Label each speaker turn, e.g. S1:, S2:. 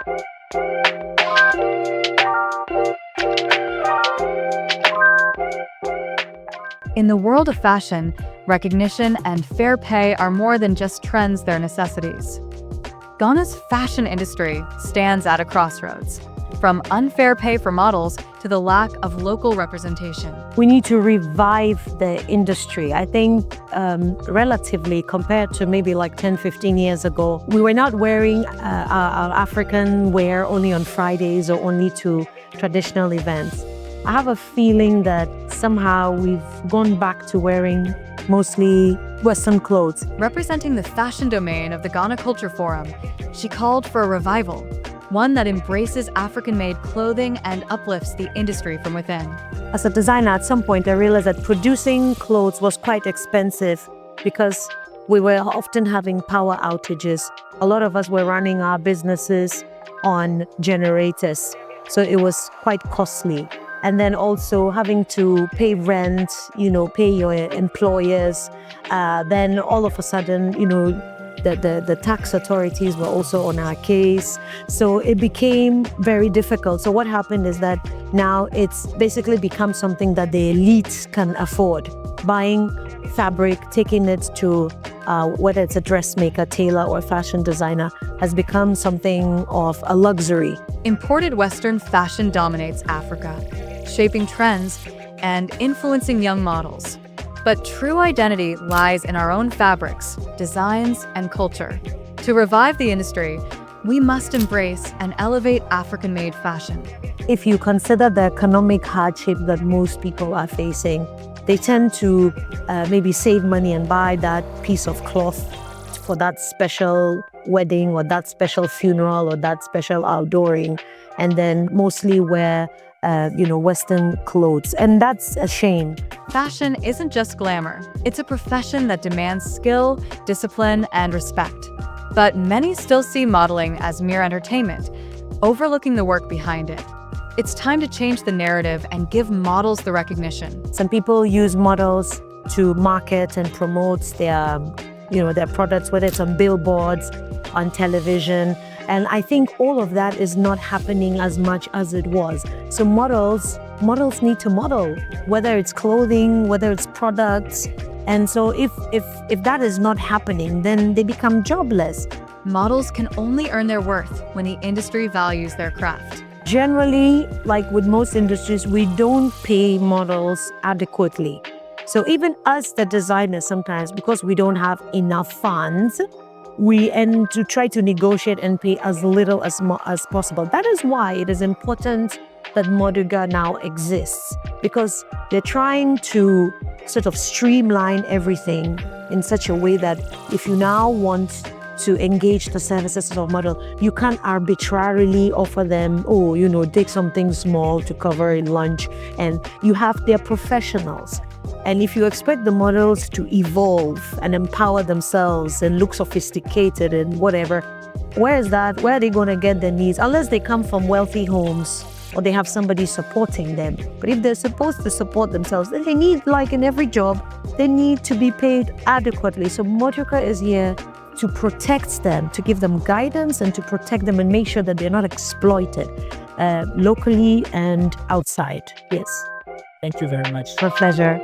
S1: In the world of fashion, recognition and fair pay are more than just trends, they're necessities. Ghana's fashion industry stands at a crossroads, from unfair pay for models to the lack of local representation.
S2: We need to revive the industry. I think relatively compared to maybe like 10, 15 years ago, we were not wearing our African wear only on Fridays or only to traditional events. I have a feeling that somehow we've gone back to wearing mostly Western clothes.
S1: Representing the fashion domain of the Ghana Culture Forum, she called for a revival, one that embraces African-made clothing and uplifts the industry from within.
S2: As a designer, at some point, I realized that producing clothes was quite expensive because we were often having power outages. A lot of us were running our businesses on generators, so it was quite costly. And then also having to pay rent, pay your employers. Then all of a sudden, the tax authorities were also on our case. So it became very difficult. So what happened is that now it's basically become something that the elite can afford. Buying fabric, taking it to whether it's a dressmaker, tailor, or fashion designer has become something of a luxury.
S1: Imported Western fashion dominates Africa, shaping trends and influencing young models. But true identity lies in our own fabrics, designs, and culture. To revive the industry, we must embrace and elevate African-made fashion.
S2: If you consider the economic hardship that most people are facing, they tend to maybe save money and buy that piece of cloth for that special wedding or that special funeral or that special outdooring, and then mostly wear Western clothes. And that's a shame.
S1: Fashion isn't just glamour. It's a profession that demands skill, discipline, and respect. But many still see modeling as mere entertainment, overlooking the work behind it. It's time to change the narrative and give models the recognition.
S2: Some people use models to market and promote their products, whether it's on billboards, on television. And I think all of that is not happening as much as it was. So models need to model, whether it's clothing, whether it's products. And so if that is not happening, then they become jobless.
S1: Models can only earn their worth when the industry values their craft.
S2: Generally, like with most industries, we don't pay models adequately. So even us, the designers, sometimes, because we don't have enough funds, we end to try to negotiate and pay as little as possible. That is why it is important that Moduga now exists, because they're trying to sort of streamline everything in such a way that if you now want to engage the services of a model, you can't arbitrarily offer them, take something small to cover lunch, and they're professionals. And if you expect the models to evolve and empower themselves and look sophisticated and whatever, where are they going to get their needs? Unless they come from wealthy homes or they have somebody supporting them. But if they're supposed to support themselves, then they need, like in every job, they need to be paid adequately. So Moduga is here to protect them, to give them guidance and to protect them and make sure that they're not exploited locally and outside. Yes.
S3: Thank you very much.
S2: My pleasure.